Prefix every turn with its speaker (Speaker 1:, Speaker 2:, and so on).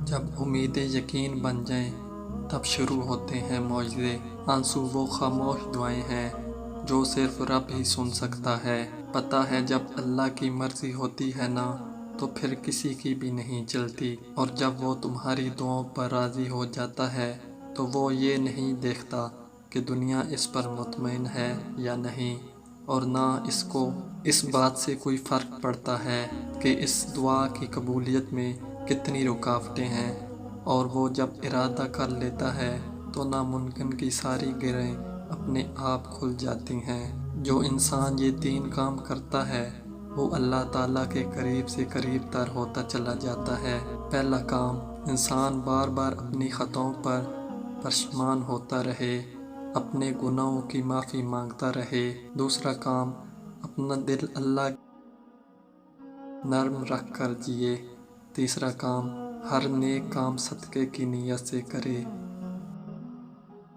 Speaker 1: جب امیدیں یقین بن جائیں تب شروع ہوتے ہیں معجزے۔ آنسو وہ خاموش دعائیں ہیں جو صرف رب ہی سن سکتا ہے۔ پتہ ہے جب اللہ کی مرضی ہوتی ہے نا تو پھر کسی کی بھی نہیں چلتی، اور جب وہ تمہاری دعاؤں پر راضی ہو جاتا ہے تو وہ یہ نہیں دیکھتا کہ دنیا اس پر مطمئن ہے یا نہیں، اور نہ اس کو اس بات سے کوئی فرق پڑتا ہے کہ اس دعا کی قبولیت میں کتنی رکاوٹیں ہیں۔ اور وہ جب ارادہ کر لیتا ہے تو ناممکن کی ساری گرہیں اپنے آپ کھل جاتی ہیں۔ جو انسان یہ 3 کام کرتا ہے وہ اللہ تعالیٰ کے قریب سے قریب تر ہوتا چلا جاتا ہے۔ پہلا کام، انسان بار بار اپنی خطاؤں پر پشیمان ہوتا رہے، اپنے گناہوں کی معافی مانگتا رہے۔ دوسرا کام، اپنا دل اللہ نرم رکھ کر جیے۔ تیسرا کام، ہر نیک کام صدقے کی نیت سے کرے۔